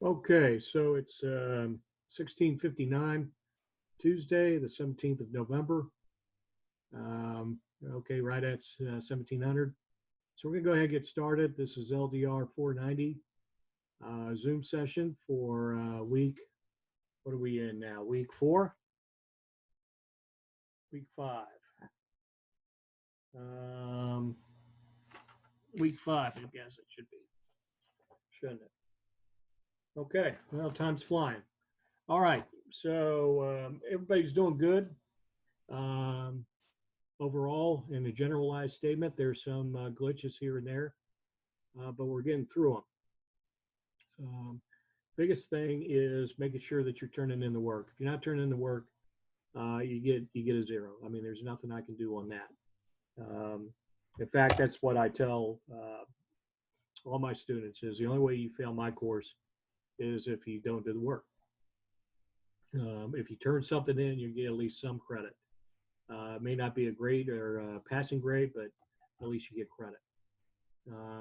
Okay, so it's 16:59, Tuesday, the 17th of November. Okay, right at 1700. So we're going to go ahead and get started. This is LDR 490 Zoom session for week. What are we in now? Week 4? Week 5. Um, week 5, I guess it should be, shouldn't it? Okay, well, time's flying. All right, so everybody's doing good. Um, Overall, in a generalized statement, there's some glitches here and there, but we're getting through them. Biggest thing is making sure that you're turning in the work. If you're not turning in the work, you get a 0. I mean, there's nothing I can do on that. In fact, that's what I tell all my students: is the only way you fail my course is if you don't do the work. If you turn something in, you get at least some credit. It may not be a grade or a passing grade, but at least you get credit.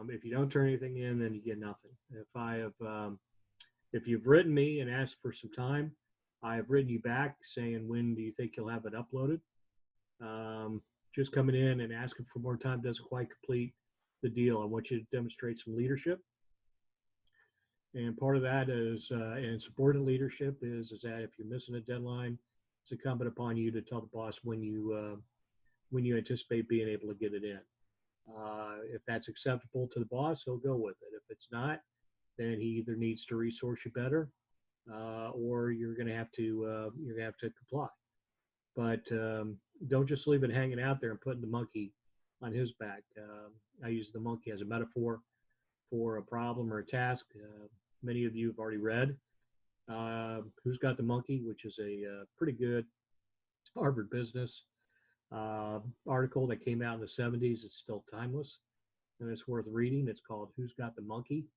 If you don't turn anything in, then you get nothing. If you've written me and asked for some time, I have written you back saying, when do you think you'll have it uploaded? Just coming in and asking for more time doesn't quite complete the deal. I want you to demonstrate some leadership. And part of that is, and subordinate leadership is that if you're missing a deadline, it's incumbent upon you to tell the boss when you anticipate being able to get it in. If that's acceptable to the boss, he'll go with it. If it's not, then he either needs to resource you better, or you're going to have to comply. But don't just leave it hanging out there and putting the monkey on his back. I use the monkey as a metaphor for a problem or a task. Many of you have already read Who's Got the Monkey, which is a pretty good Harvard Business article that came out in the 70s. It's still timeless and it's worth reading. It's called Who's Got the Monkey?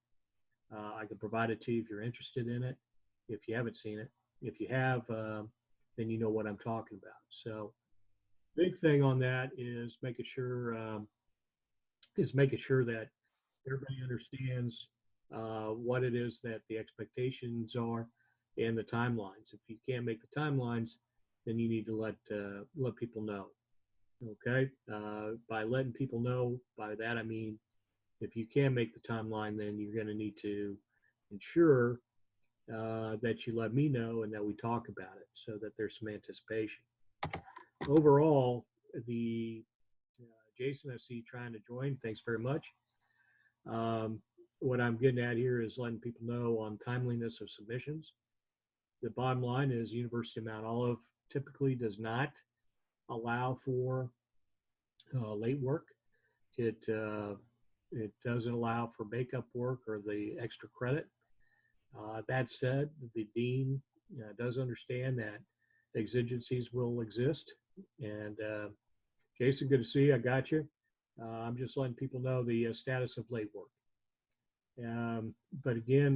I can provide it to you if you're interested in it, if you haven't seen it. If you have, then you know what I'm talking about. So big thing on that is making sure that everybody understands what it is that the expectations are and the timelines. If you can't make the timelines, then you need to let people know. Okay, by letting people know, by that I mean if you can make the timeline, then you're going to need to ensure that you let me know and that we talk about it so that there's some anticipation. Overall, the Jason, I see you trying to join. Thanks very much. What I'm getting at here is letting people know on timeliness of submissions. The bottom line is University of Mount Olive typically does not allow for late work. It doesn't allow for makeup work or the extra credit. That said, the dean does understand that exigencies will exist. And Jason, good to see you. I got you. I'm just letting people know the status of late work. But again,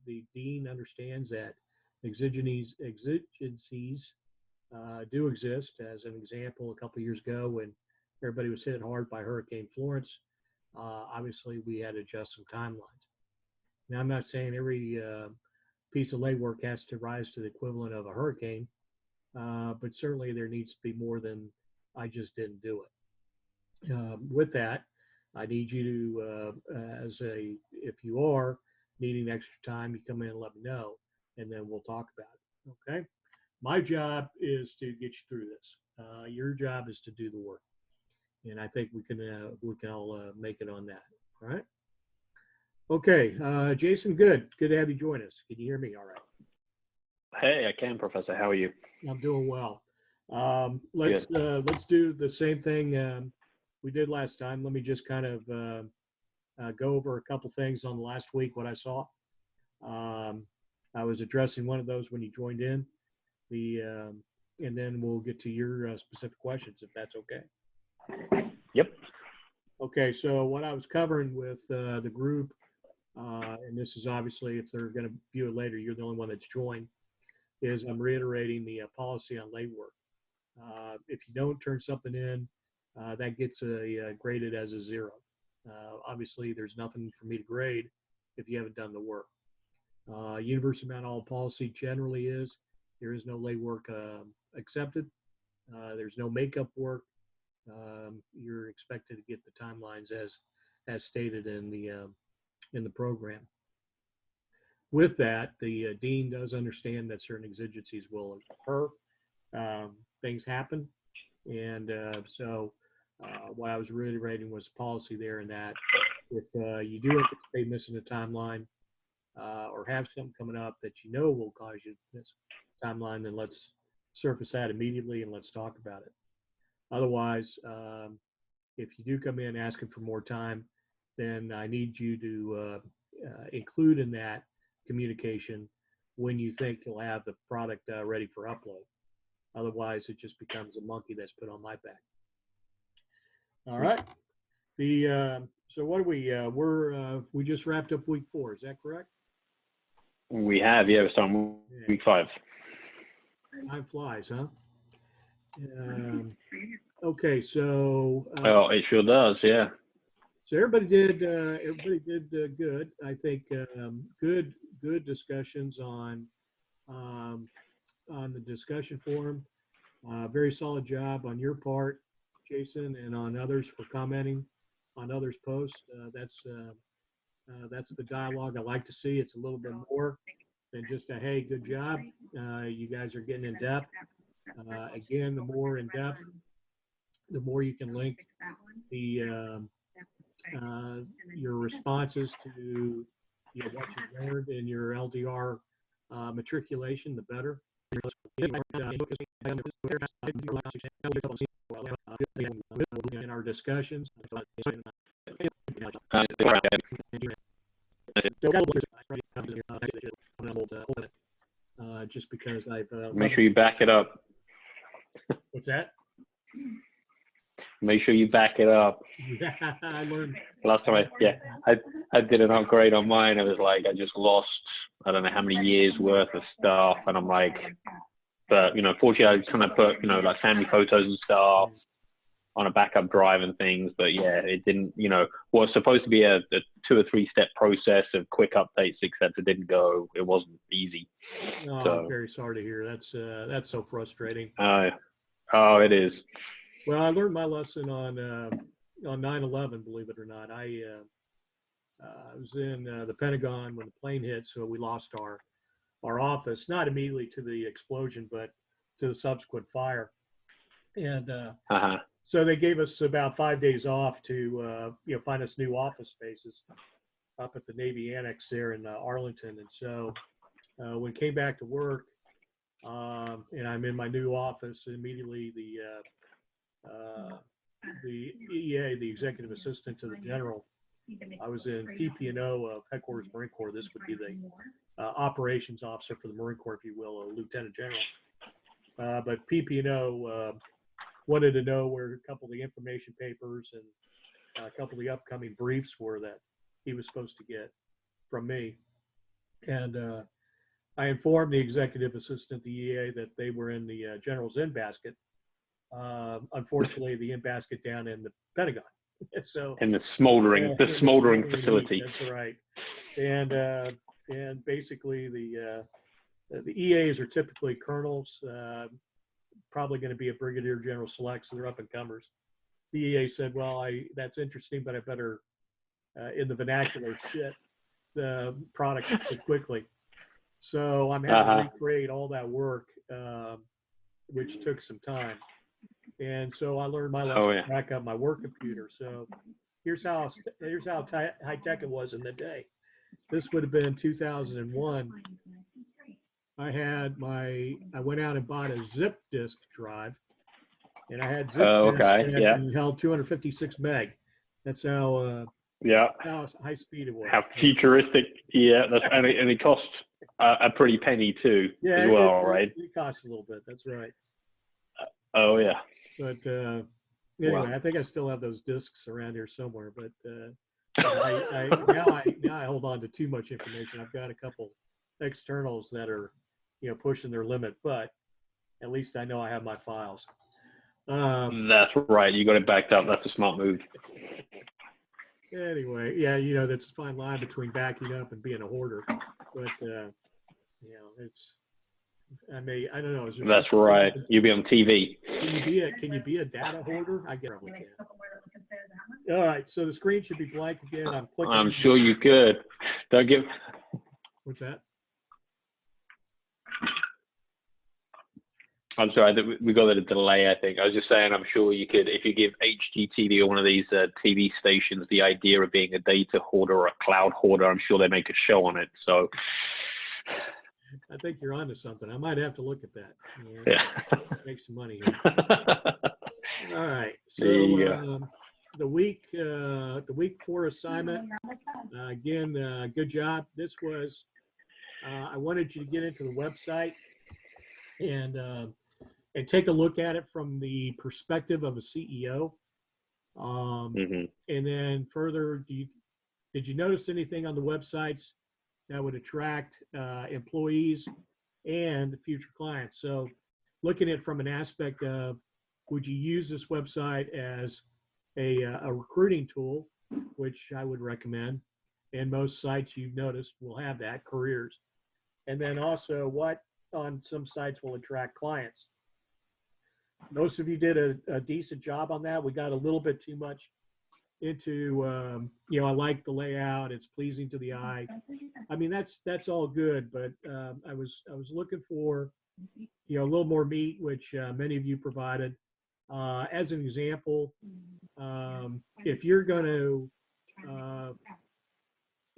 the dean understands that exigencies do exist. As an example, a couple of years ago when everybody was hit hard by Hurricane Florence, obviously we had to adjust some timelines. Now, I'm not saying every piece of late work has to rise to the equivalent of a hurricane, but certainly there needs to be more than I just didn't do it. With that, I need you to, if you are needing extra time, you come in and let me know, and then we'll talk about it. Okay. My job is to get you through this. Your job is to do the work, and I think we can all make it on that. All right. Okay, Jason, good to have you join us. Can you hear me all right? Hey, I can, Professor. How are you? I'm doing well. Let's do the same thing we did last time. Let me just kind of go over a couple things on the last week, what I saw. I was addressing one of those when you joined in, and then we'll get to your specific questions, if that's okay. Yep. Okay, so what I was covering with the group, and this is obviously, if they're going to view it later, you're the only one that's joined, is I'm reiterating the policy on late work. If you don't turn something in, that gets graded as a 0. Obviously, there's nothing for me to grade if you haven't done the work. University of Mount Olive policy generally is there is no lay work accepted. There's no makeup work. You're expected to get the timelines as stated in the program. With that, the dean does understand that certain exigencies will occur. Things happen, and so what I was reiterating was policy there, and that if you do anticipate missing a timeline or have something coming up that you know will cause you to miss a timeline, then let's surface that immediately and let's talk about it. Otherwise, if you do come in asking for more time, then I need you to include in that communication when you think you'll have the product ready for upload. Otherwise, it just becomes a monkey that's put on my back. All right. So what do we just wrapped up week 4? Is that correct? We have, yeah. We're starting week 5. Time flies, huh? Okay, so well, it sure does, yeah. So everybody did good. I think good discussions on the discussion forum. Very solid job on your part, Jason, and on others for commenting on others' posts. That's the dialogue I like to see. It's a little bit more than just a hey, good job. You guys are getting in depth. Again, the more in depth, the more you can link your responses to what you learned in your LDR matriculation, the better. In our discussions, just because I've make sure you back it up. What's that? Make sure you back it up. Yeah, I learned. Last time I did an upgrade on mine. It was like I just lost I don't know how many years worth of stuff, and I'm like, but fortunately I kind of put like family photos and stuff on a backup drive and things. But yeah, it didn't. Was supposed to be a 2 or 3 step process of quick updates, except it didn't go. It wasn't easy. Oh, so, I'm very sorry to hear. That's so frustrating. Oh, it is. Well, I learned my lesson on 9/11. Believe it or not, I was in the Pentagon when the plane hit, so we lost our office, not immediately to the explosion, but to the subsequent fire. And so they gave us about 5 days off to find us new office spaces up at the Navy Annex there in Arlington. And so when we came back to work, and I'm in my new office, immediately the EA, the executive assistant to the general, I was in PP&O of Headquarters Marine Corps. This would be the operations officer for the Marine Corps, if you will, a lieutenant general. But PP&O wanted to know where a couple of the information papers and a couple of the upcoming briefs were that he was supposed to get from me. And I informed the executive assistant, the EA, that they were in the general's in basket. Unfortunately, the in basket down in the Pentagon. So in the smoldering facility. That's right. And basically the EAs are typically colonels, probably going to be a brigadier general select, so they're up and comers. The EA said, well, that's interesting, but I better, in the vernacular, shit the products quickly. So I'm having to recreate all that work, which took some time. And so I learned my lesson back on my work computer. So here's how high tech it was in the day. This would have been 2001. I went out and bought a zip disk drive, and I had zip disks that held 256 meg. That's how how high speed it was. How futuristic! Yeah, and it cost a pretty penny too, as well, right? It costs a little bit. That's right. Oh yeah. But anyway, I think I still have those discs around here somewhere. But now I hold on to too much information. I've got a couple externals that are pushing their limit, but at least I know I have my files. That's right. You got it backed up. That's a smart move. Anyway, yeah, that's a fine line between backing up and being a hoarder. but it's. I don't know. Is there That's something like right. that? You'll be on TV. Can you be a data hoarder? I guess probably can. All right. So the screen should be blank again. I'm clicking. I'm sure you could. Don't give. What's that? I'm sorry, we got a delay, I think. I was just saying, I'm sure you could, if you give HGTV or one of these TV stations the idea of being a data hoarder or a cloud hoarder, I'm sure they make a show on it. So I think you're onto something. I might have to look at that. yeah. Make some money here. All right. There you go. So the week 4 assignment, again, good job. This was, I wanted you to get into the website and take a look at it from the perspective of a CEO. And then further, did you notice anything on the websites that would attract employees and future clients? So looking at it from an aspect of, would you use this website as a recruiting tool, which I would recommend, and most sites you've noticed will have that, careers. And then also what on some sites will attract clients. Most of you did a decent job on that. We got a little bit too much into, I like the layout. It's pleasing to the eye. I mean, that's all good, but I was looking for, a little more meat, which many of you provided. As an example, if you're going to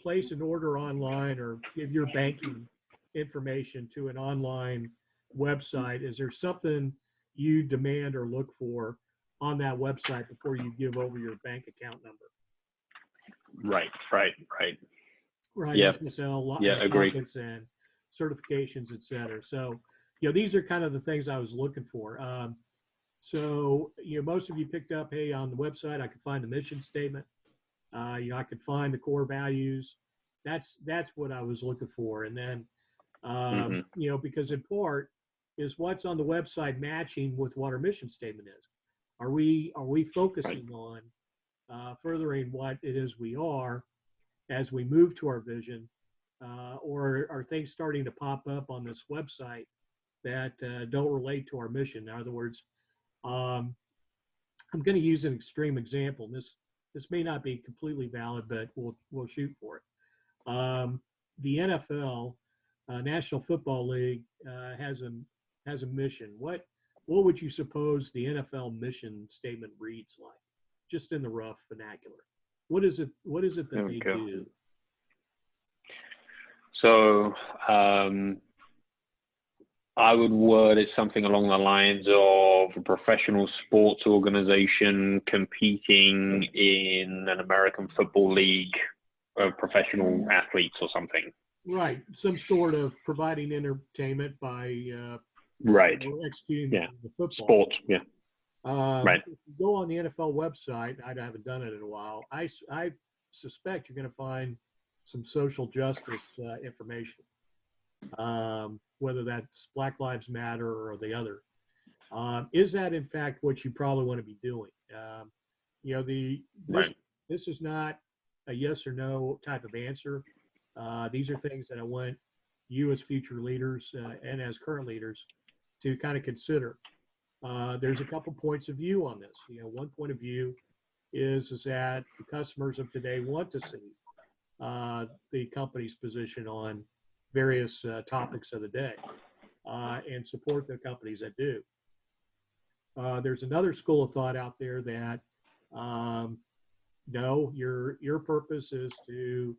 place an order online or give your banking information to an online website, is there something you demand or look for on that website before you give over your bank account number? Right. Right. Yeah. SSL, Yeah, agree. and certifications, et cetera. So, these are kind of the things I was looking for. So, most of you picked up, hey, on the website, I could find the mission statement. I could find the core values. That's what I was looking for. And then, because in part is what's on the website matching with what our mission statement is. Are we focusing on furthering what it is we are as we move to our vision, or are things starting to pop up on this website that don't relate to our mission? In other words, I'm going to use an extreme example. This may not be completely valid, but we'll shoot for it. The NFL, National Football League, has a mission. What would you suppose the NFL mission statement reads like, just in the rough vernacular? What is it that they do? So I would word it something along the lines of a professional sports organization competing in an American football league of professional athletes or something. Right. Some sort of providing entertainment by executing the football. Sport, yeah. If you go on the NFL website, I haven't done it in a while, I suspect you're going to find some social justice information. Whether that's Black Lives Matter or the other. Is that in fact what you probably want to be doing? This is not a yes or no type of answer. These are things that I want you as future leaders and as current leaders to kind of consider. There's a couple points of view on this. One point of view is that the customers of today want to see the company's position on various topics of the day and support the companies that do. There's another school of thought out there that no, your purpose is to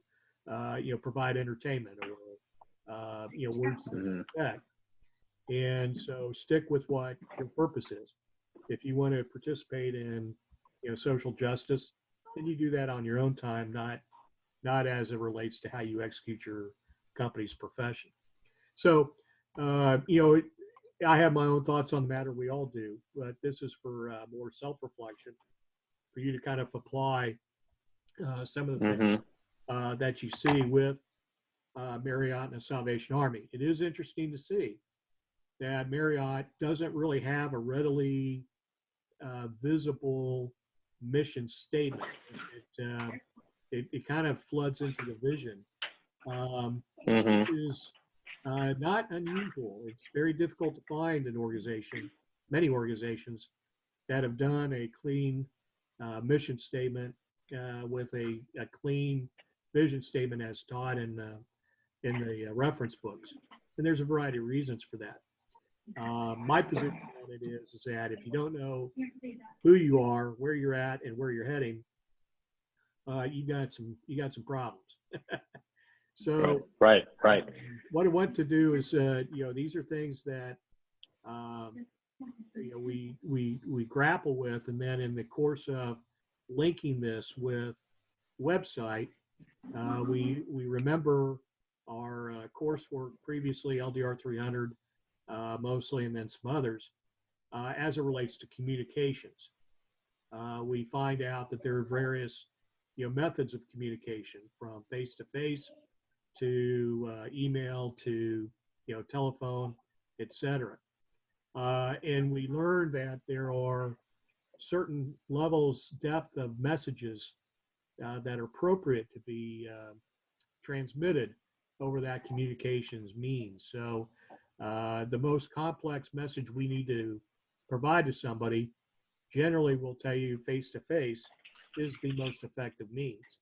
provide entertainment or words to that effect. And so stick with what your purpose is. If you want to participate in social justice, then you do that on your own time, not as it relates to how you execute your company's profession. So, I have my own thoughts on the matter. We all do, but this is for more self-reflection, for you to kind of apply some of the things that you see with Marriott and the Salvation Army. It is interesting to see that Marriott doesn't really have a readily visible mission statement. It kind of floods into the vision Mm-hmm. is not unusual. It's very difficult to find an organization, many organizations that have done a clean mission statement with a clean vision statement as taught in the reference books. And there's a variety of reasons for that. My position on it is that if you don't know who you are, where you're at, and where you're heading, you got some problems. So Right. what I want to do is, these are things that we grapple with, and then in the course of linking this with website, we remember our coursework previously, LDR 300 mostly, and then some others, as it relates to communications. We find out that there are various methods of communication, from face to face to email to telephone, etc. And we learned that there are certain levels, depth of messages that are appropriate to be transmitted over that communications means. So the most complex message we need to provide to somebody generally will tell you face to face is the most effective means.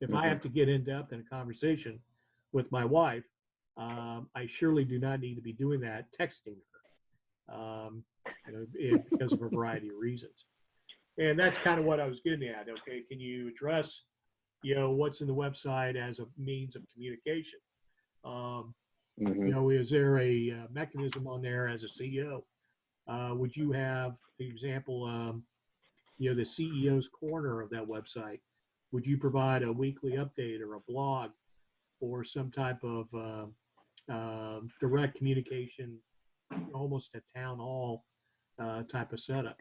If I have to get in depth in a conversation with my wife, I surely do not need to be doing that texting her, because of a variety of reasons. And that's kind of what I was getting at. Okay, can you address, what's in the website as a means of communication? Is there a mechanism on there as a CEO? Would you have, for example, the CEO's corner of that website? Would you provide a weekly update or a blog or some type of direct communication, almost a town hall type of setup?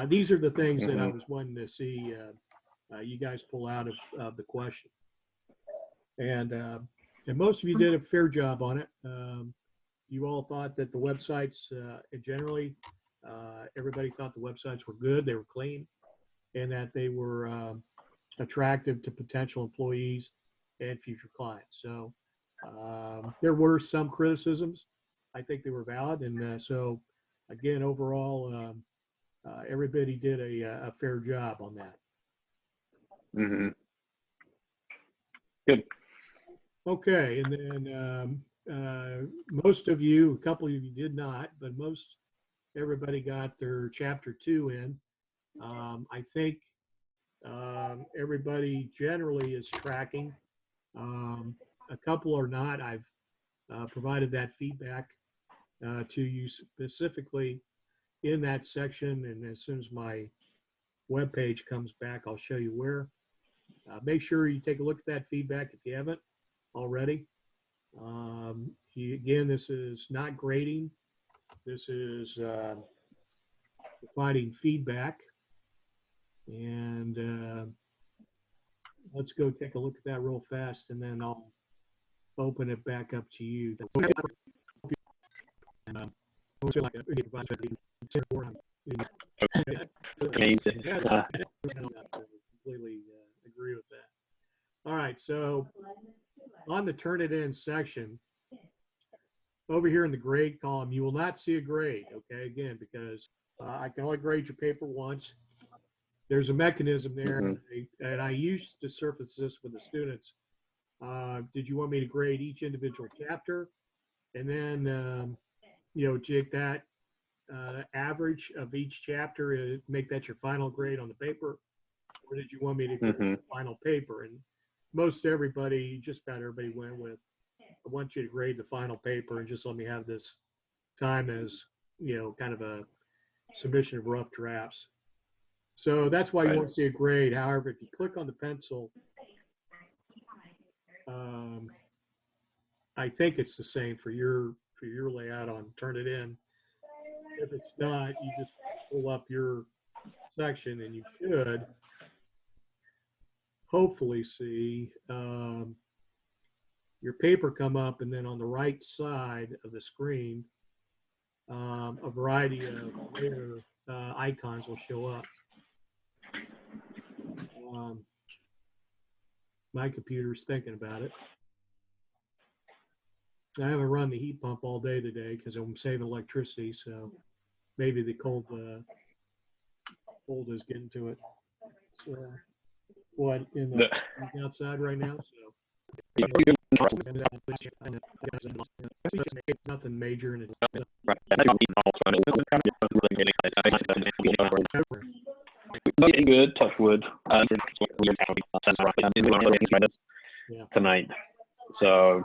These are the things that I was wanting to see you guys pull out of the question. And most of you did a fair job on it. You all thought that the websites, generally, everybody thought the websites were good, they were clean, and that they were attractive to potential employees and future clients. So there were some criticisms. I think they were valid. And so, again, overall, everybody did a fair job on that. Mm-hmm. Good. Okay. And then most of you, a couple of you did not, but most everybody got their chapter 2 in. I think everybody generally is tracking. A couple are not. I've provided that feedback to you specifically in that section. And as soon as my web page comes back, I'll show you where. Make sure you take a look at that feedback if you haven't already. Again, this is not grading. This is providing feedback. And let's go take a look at that real fast, and then I'll open it back up to you. Completely agree with that. All right, so on the turn it in section, over here in the grade column, you will not see a grade, okay, again, because I can only grade your paper once. There's a mechanism there, and I used to surface this with the students. Did you want me to grade each individual chapter, and then take that average of each chapter, make that your final grade on the paper, or did you want me to grade the final paper? And most everybody, just about everybody, went with, I want you to grade the final paper and just let me have this time as kind of a submission of rough drafts. So that's why you won't see a grade. However, if you click on the pencil, I think it's the same for your layout on Turn It In. If it's not, you just pull up your section, and you should hopefully see your paper come up, and then on the right side of the screen, a variety of layer icons will show up. my computer's thinking about it. I haven't run the heat pump all day today because I'm saving electricity. So maybe the cold is getting to it. So what in the outside right now? So nothing major in it. Good, touch wood. Tonight. So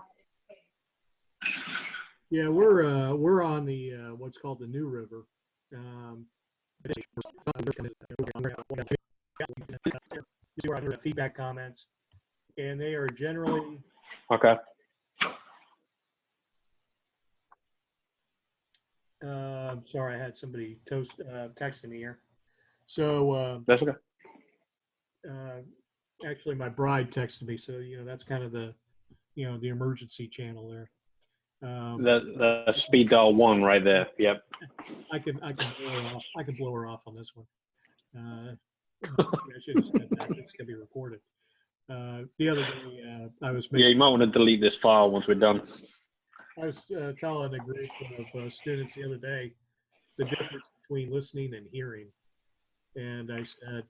yeah, we're on the what's called the New River. Feedback comments, and they are generally okay. Sorry, I had somebody texting me here. So That's okay. Actually, my bride texted me, so that's kind of the the emergency channel there. The speed dial 1 right there. Yep. I can blow her off. I can blow her off on this one. I should have said that. It's gonna be recorded. The other day, I was making. Yeah, you might want to delete this file once we're done. I was telling a group of students the other day the difference between listening and hearing, and I said,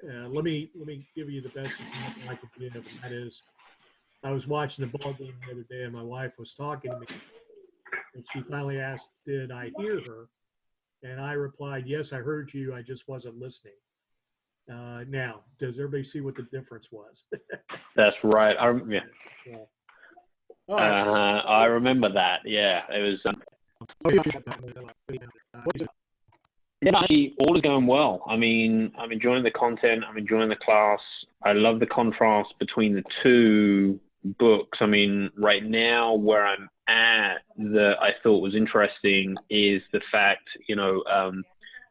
let me give you the best example I could give, and that is, I was watching a ball game the other day, and my wife was talking to me, and she finally asked, "Did I hear her?" And I replied, "Yes, I heard you. I just wasn't listening." Now, does everybody see what the difference was? That's right. Yeah. So, I remember that. Yeah, it was. Yeah, all is going well. I mean, I'm enjoying the content. I'm enjoying the class. I love the contrast between the two books. I mean, right now where I'm at that I thought was interesting is the fact,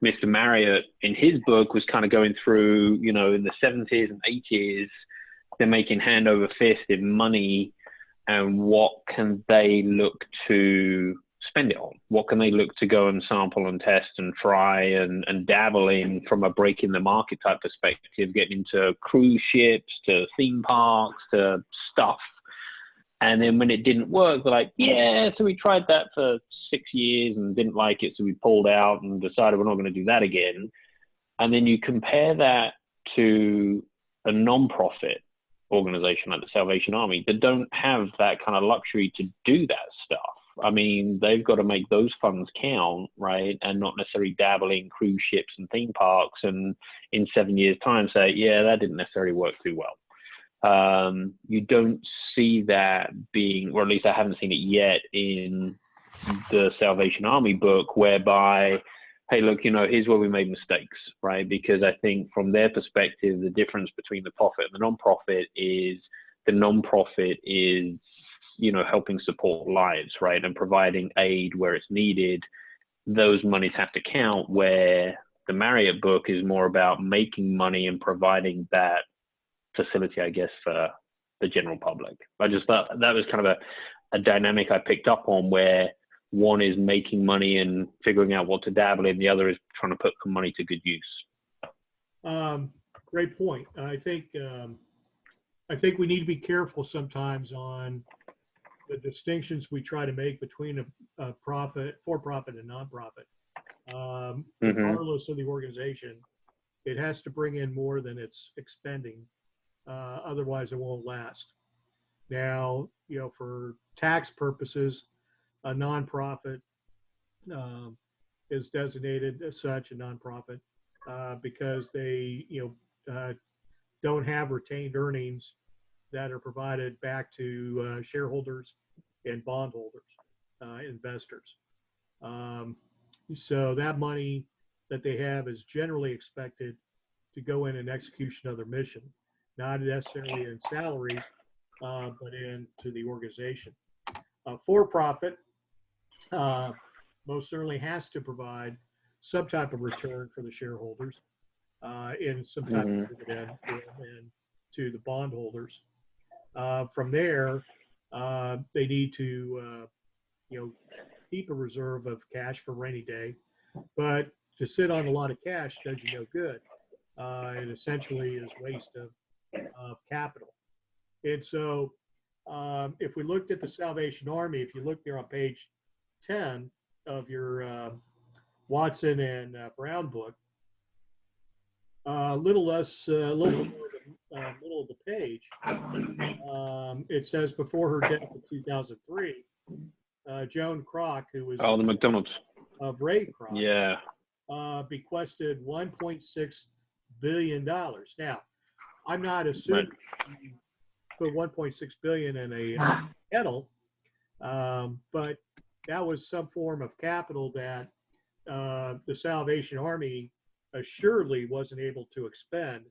Mr. Marriott in his book was kind of going through, in the 70s and 80s, they're making hand over fist in money, and what can they look to spend it on? What can they look to go and sample and test and try and dabble in from a breaking the market type perspective, getting into cruise ships, to theme parks, to stuff. And then when it didn't work, they're like, yeah, so we tried that for 6 years and didn't like it, so we pulled out and decided we're not going to do that again. And then you compare that to a non-profit organization like the Salvation Army that don't have that kind of luxury to do that stuff. I mean, they've got to make those funds count, right? And not necessarily dabble in cruise ships and theme parks and in 7 years' time say, yeah, that didn't necessarily work too well. You don't see that being, or at least I haven't seen it yet in the Salvation Army book, whereby, hey, look, here's where we made mistakes, right? Because I think from their perspective, the difference between the profit and the non-profit is the non-profit is, helping support lives, right? And providing aid where it's needed. Those monies have to count, where the Marriott book is more about making money and providing that facility, I guess, for the general public. I just thought that was kind of a dynamic I picked up on, where one is making money and figuring out what to dabble in, the other is trying to put the money to good use. Great point. I think we need to be careful sometimes on the distinctions we try to make between a for-profit and non-profit. Regardless of the organization, it has to bring in more than it's expending. Otherwise, it won't last. Now, for tax purposes, a nonprofit is designated as such a nonprofit because they, don't have retained earnings that are provided back to shareholders and bondholders, investors. So that money that they have is generally expected to go in execution of their mission, not necessarily in salaries, but into the organization. For-profit most certainly has to provide some type of return for the shareholders in some type of dividend and to the bondholders. From there, they need to, keep a reserve of cash for rainy day, but to sit on a lot of cash does you no good. It essentially is waste of capital. And so if we looked at the Salvation Army, if you look there on page 10 of your Watson and Brown book, a little less, a little below the middle of the page, it says before her death in 2003, Joan Kroc, who was Oh, the McDonald's. of Ray Kroc, Yeah. bequested $1.6 billion. Now, I'm not assuming you put $1.6 billion in a kettle, but that was some form of capital that the Salvation Army assuredly wasn't able to expend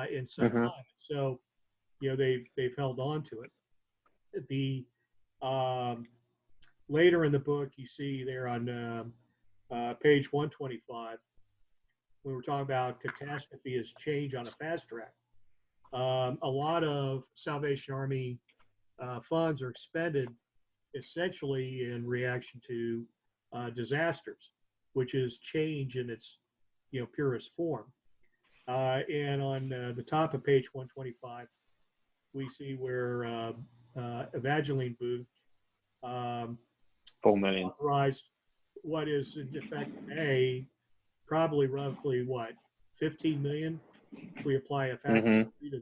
in some Mm-hmm. time. So, they've held on to it. The later in the book, you see there on page 125, we were talking about catastrophe as change on a fast track. A lot of Salvation Army funds are expended essentially in reaction to disasters, which is change in its purest form. And on the top of page 125, we see where Evangeline Booth 4 million. authorized what is in effect probably roughly what 15 million if we apply a factor to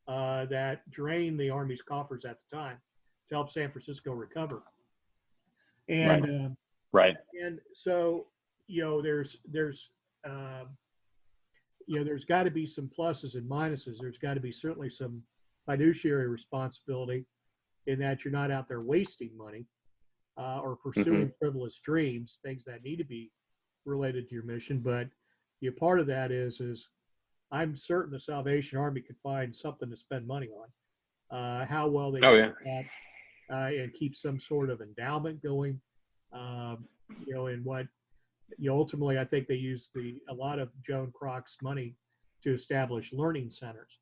that that drained the Army's coffers at the time to help San Francisco recover. And right. And so there's there's got to be some pluses and minuses. There's got to be certainly some fiduciary responsibility in that you're not out there wasting money or pursuing frivolous dreams, things that need to be related to your mission. But part of that is I'm certain the Salvation Army could find something to spend money on. How well they do that and keep some sort of endowment going, and what ultimately I think they use a lot of Joan Kroc's money to establish learning centers,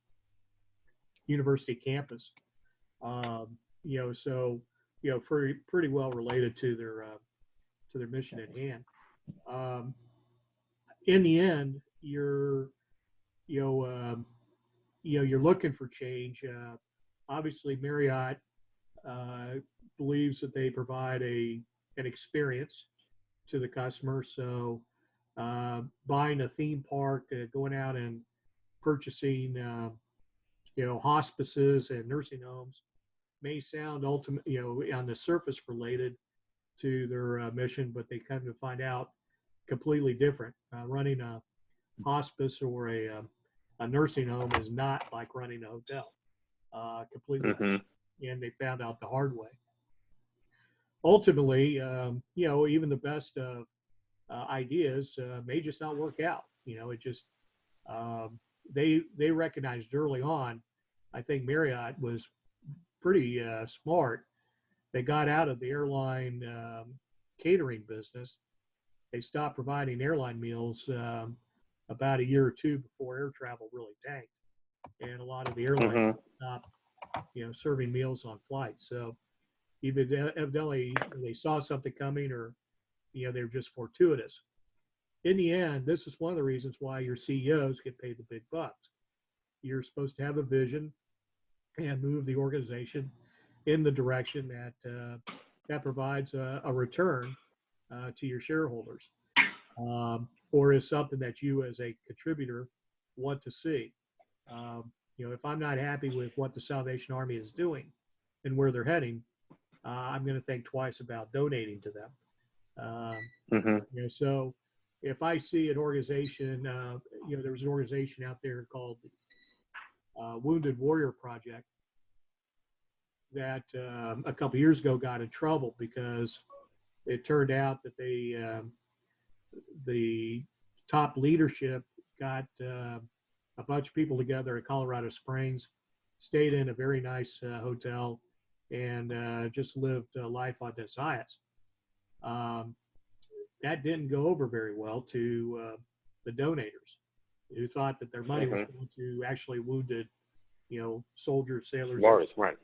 university campus. So pretty well related to their mission at hand. In the end, you're looking for change. Obviously, Marriott believes that they provide an experience to the customer. So buying a theme park, going out and purchasing, hospices and nursing homes may sound on the surface related to their mission, but they come to find out completely different. Running a hospice or a nursing home is not like running a hotel. Completely, and they found out the hard way. Ultimately, even the best ideas may just not work out. It just they recognized early on. I think Marriott was pretty smart. They got out of the airline catering business. They stopped providing airline meals about a year or two before air travel really tanked, and a lot of the airlines stopped, serving meals on flights. So evidently they saw something coming, or they were just fortuitous. In the end, this is one of the reasons why your CEOs get paid the big bucks. You're supposed to have a vision and move the organization in the direction that provides a return to your shareholders, or is something that you as a contributor want to see. If I'm not happy with what the Salvation Army is doing and where they're heading, I'm going to think twice about donating to them. So if I see an organization, there was an organization out there called Wounded Warrior Project that a couple years ago got in trouble because it turned out that the top leadership got a bunch of people together at Colorado Springs, stayed in a very nice hotel, and just lived life on desires. That didn't go over very well to the donators, who thought that their money was going to actually wounded, soldiers, sailors, warriors, right?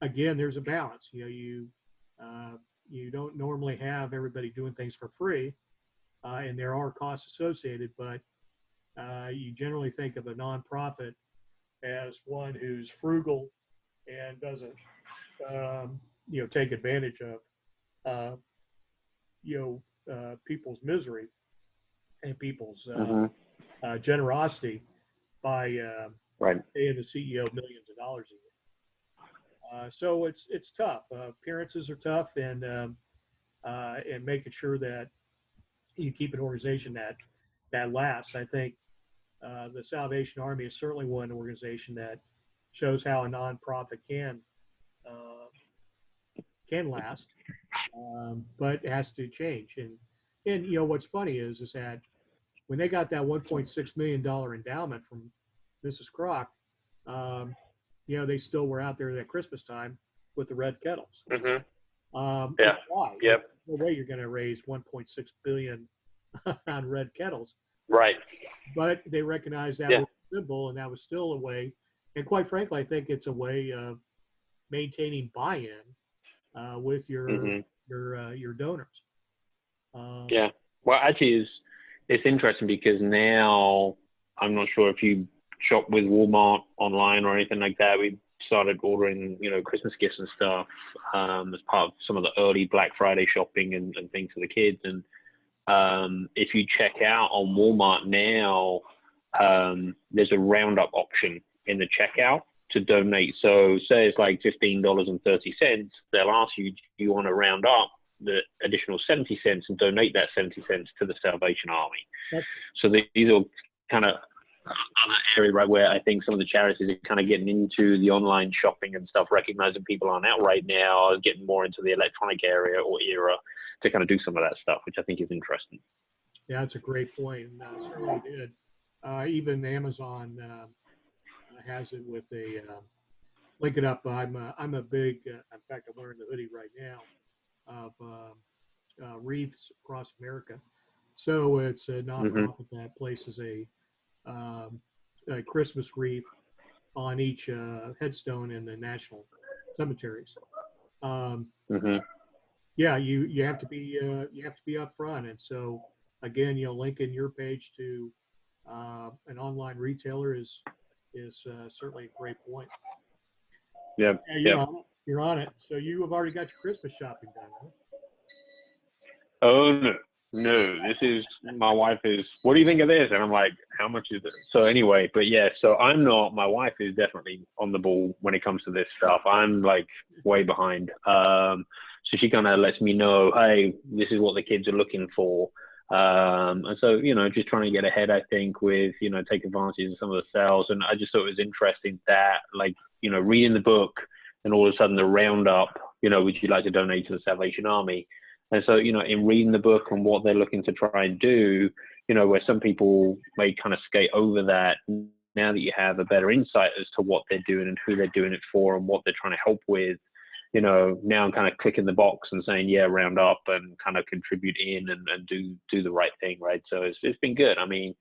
Again, there's a balance. You don't normally have everybody doing things for free, and there are costs associated. But you generally think of a nonprofit as one who's frugal and doesn't, take advantage of, uh, people's misery and people's Mm-hmm. generosity by Right. paying the CEO millions of dollars a year. So it's tough. Appearances are tough, and making sure that you keep an organization that lasts. I think the Salvation Army is certainly one organization that shows how a nonprofit uh, can last, but it has to change. And what's funny is that when they got that $1.6 million endowment from Mrs. Kroc, um, they still were out there at Christmas time with the red kettles. Mm-hmm. And Yeah. why? Yep. No way you're going to raise 1.6 billion on red kettles. Right. But they recognized that Yeah. was simple, and that was still a way. And quite frankly, I think it's a way of maintaining buy-in with Mm-hmm. your donors. Yeah. Well, actually, it's interesting because now I'm not sure if you shop with Walmart online or anything like that. We started ordering, Christmas gifts and stuff as part of some of the early Black Friday shopping and things for the kids. And if you check out on Walmart now, there's a roundup option in the checkout to donate. So say it's like $15.30. They'll ask you, do you want to round up the additional 70 cents and donate that 70 cents to the Salvation Army? That's, So these are kind of other area, right, where I think some of the charities are kind of getting into the online shopping and stuff, recognizing people aren't out right now, getting more into the electronic area or era to kind of do some of that stuff, which I think is interesting. yeah, that's a great point. Certainly did. Even Amazon has it with a link it up. I'm a big. In fact, I'm wearing the hoodie right now of wreaths across America. So it's a nonprofit that places a Christmas wreath on each headstone in the national cemeteries. Um, Mm-hmm. yeah, you have to be upfront, and so again, linking your page to an online retailer is certainly a great point. Yeah. Yeah, Yeah. you're on it. So you have already got your Christmas shopping done, huh? Oh no. This is my wife is. What do you think of this? And I'm like, how much is it? So anyway, but yeah. So I'm not. My wife is definitely on the ball when it comes to this stuff. I'm like way behind. So she kind of lets me know, hey, this is what the kids are looking for. And so, just trying to get ahead, I think, with, take advantage of some of the sales. And I just thought it was interesting that, like, reading the book and all of a sudden the roundup, would you like to donate to the Salvation Army? And so, in reading the book and what they're looking to try and do, where some people may kind of skate over that, now that you have a better insight as to what they're doing and who they're doing it for and what they're trying to help with, now I'm kind of clicking the box and saying, yeah, round up and kind of contribute in and do the right thing, right? So it's been good. I mean,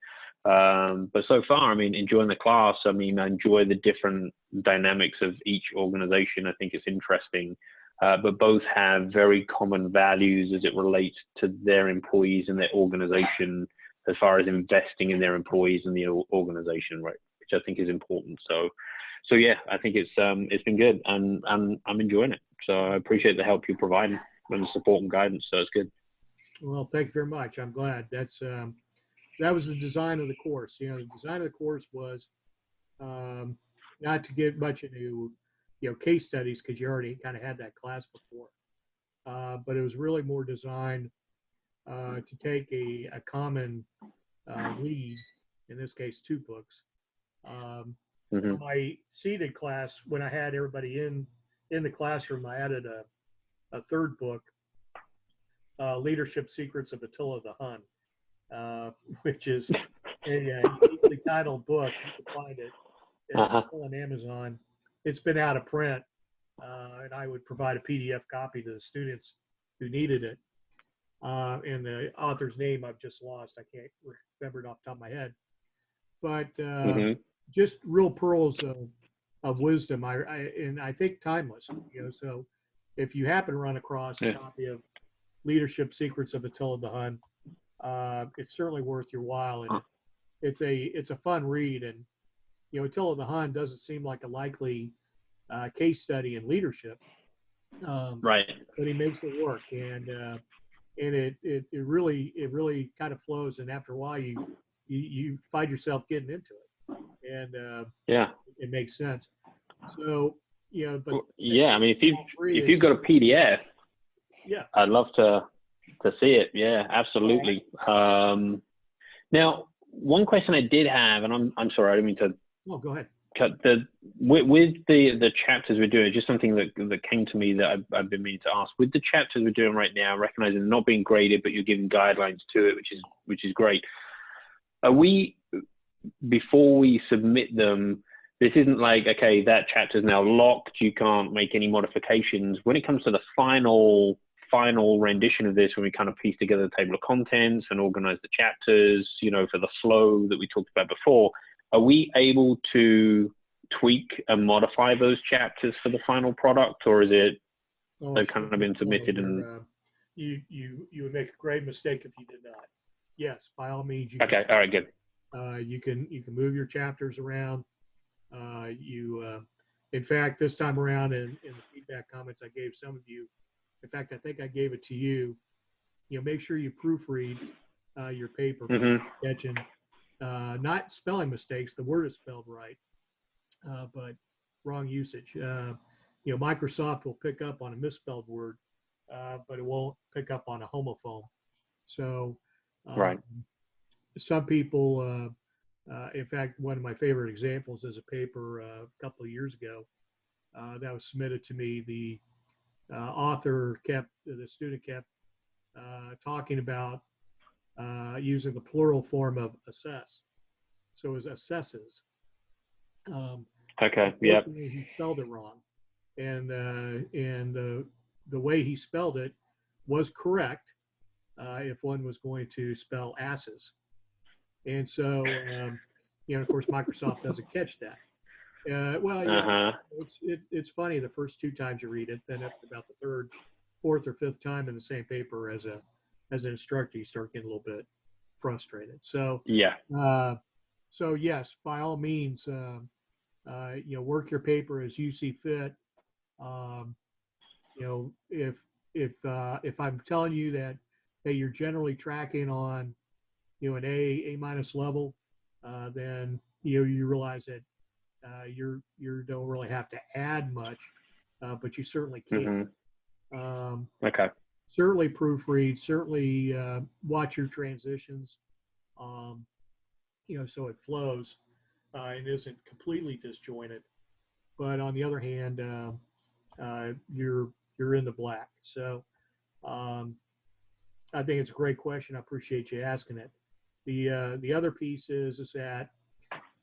but so far, I mean, enjoying the class. I mean, I enjoy the different dynamics of each organization. I think it's interesting. But both have very common values as it relates to their employees and their organization, as far as investing in their employees and the organization, right? Which I think is important. So yeah, I think it's been good, and I'm enjoying it. So I appreciate the help you provide and the support and guidance. So it's good. Well, thank you very much. I'm glad. That was the design of the course. The design of the course was um, not to get much into case studies because you already kind of had that class before, but it was really more designed to take a common lead, in this case, two books. Mm-hmm. For my seated class, when I had everybody in the classroom, I added a third book, Leadership Secrets of Attila the Hun, which is a uniquely titled book. You can find it on Amazon. It's been out of print, and I would provide a PDF copy to the students who needed it. And the author's name I've just lost. I can't remember it off the top of my head. But Mm-hmm. just real pearls of wisdom. And I think timeless. So if you happen to run across a copy of Leadership Secrets of Attila the Hun, it's certainly worth your while. And it's a fun read, and Attila the Hun doesn't seem like a likely case study in leadership, Right. but he makes it work, and it really kind of flows, and after a while you find yourself getting into it, and Yeah. it makes sense. So but Well, yeah. I mean, all three if you've is got a PDF, yeah. I'd love to see it. Yeah, absolutely. Now, one question I did have, and I'm sorry, I didn't mean to Oh, go ahead. cut with the chapters we're doing. Just something that came to me that I've been meaning to ask. With the chapters we're doing right now, recognizing they're not being graded, but you're giving guidelines to it, which is great. Are we, before we submit them, this isn't like, okay, that chapter is now locked, you can't make any modifications. When it comes to the final rendition of this, when we kind of piece together the table of contents and organize the chapters, for the flow that we talked about before, are we able to tweak and modify those chapters for the final product, or is it they've kind of been submitted and you would make a grave mistake if you did not. Yes, by all means, okay, all right, good. You can move your chapters around. In fact, this time around in the feedback comments I gave some of you, in fact, I think I gave it to you. Make sure you proofread your paper, catching not spelling mistakes. The word is spelled right, but wrong usage. Microsoft will pick up on a misspelled word, but it won't pick up on a homophone. So, Right. some people, in fact, one of my favorite examples is a paper a couple of years ago that was submitted to me. The student kept talking about using the plural form of assess. So it was assesses. Okay. Yeah. He spelled it wrong, and the way he spelled it was correct if one was going to spell asses. And so, of course, Microsoft doesn't catch that. It's funny the first two times you read it, then after about the third, fourth, or fifth time in the same paper as an instructor, you start getting a little bit frustrated. So yeah. So yes, by all means, work your paper as you see fit. If I'm telling you that, hey, you're generally tracking on an A minus level, then you realize that you don't really have to add much, but you certainly can. Okay. Certainly proofread. Certainly watch your transitions. So it flows and isn't completely disjointed. But on the other hand, you're in the black. So I think it's a great question. I appreciate you asking it. The other piece is that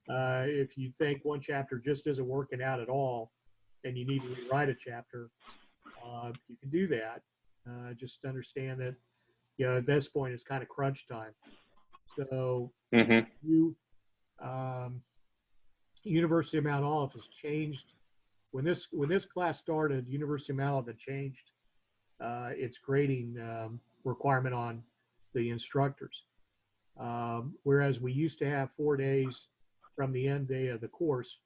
if you think one chapter just isn't working out at all, and you need to rewrite a chapter, you can do that. Just understand that at this point it's kind of crunch time. So University of Mount Olive has changed. When this class started, University of Mount Olive had changed its grading requirement on the instructors. Whereas we used to have 4 days from the end day of the course,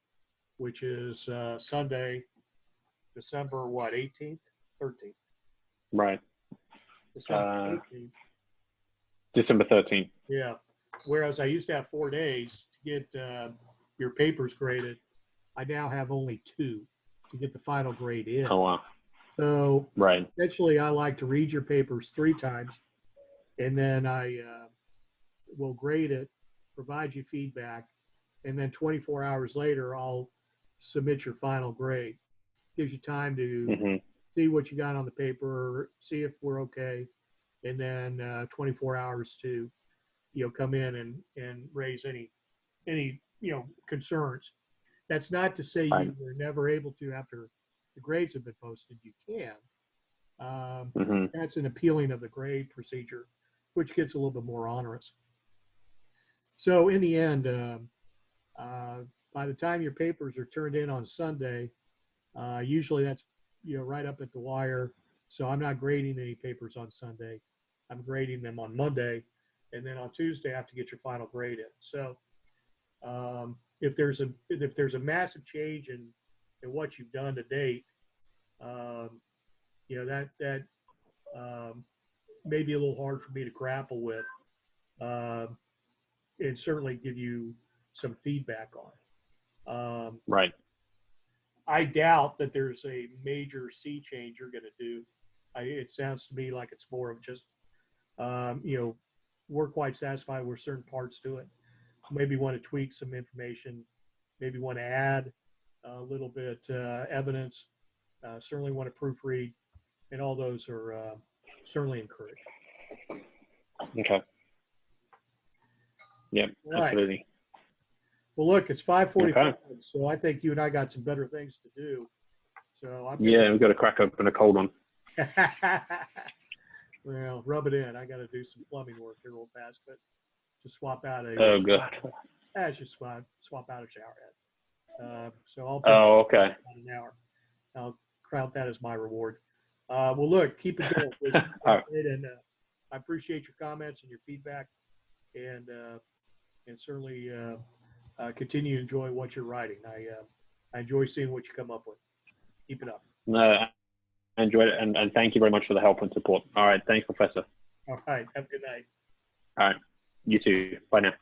which is Sunday, December 18th, 13th. Right. December 13th. December 13th. Yeah. Whereas I used to have 4 days to get your papers graded, I now have only 2 to get the final grade in. Oh, wow. So right. Eventually I like to read your papers 3 times, and then I will grade it, provide you feedback, and then 24 hours later, I'll submit your final grade. Gives you time to see what you got on the paper, see if we're okay, and then 24 hours to, come in and raise any concerns. That's not to say you were never able to after the grades have been posted. You can. That's an appealing of the grade procedure, which gets a little bit more onerous. So in the end, by the time your papers are turned in on Sunday, usually that's right up at the wire. So I'm not grading any papers on Sunday. I'm grading them on Monday, and then on Tuesday I have to get your final grade in. So if there's a massive change in what you've done to date, you know, that may be a little hard for me to grapple with, and certainly give you some feedback on. Right. I doubt that there's a major sea change you're going to do. It sounds to me like it's more of just, you know, we're quite satisfied with certain parts to it. Maybe want to tweak some information, maybe want to add a little bit evidence, certainly want to proofread, and all those are certainly encouraged. Okay. Yeah, Right. absolutely. Well, look, it's 5:45, Okay. so I think you and I got some better things to do. So Yeah, we've got to crack open a cold one. Well, rub it in. I got to do some plumbing work here real fast, but just swap out a. Oh, good. Just swap out a shower head. So I'll. Oh, okay. About an hour. I'll count that as my reward. Well, look, keep it going. All right. And I appreciate your comments and your feedback, and certainly continue to enjoy what you're writing. I enjoy seeing what you come up with. Keep it up. No, I enjoyed it, and thank you very much for the help and support. All right, thanks, Professor. All right, have a good night. All right, you too. Bye now.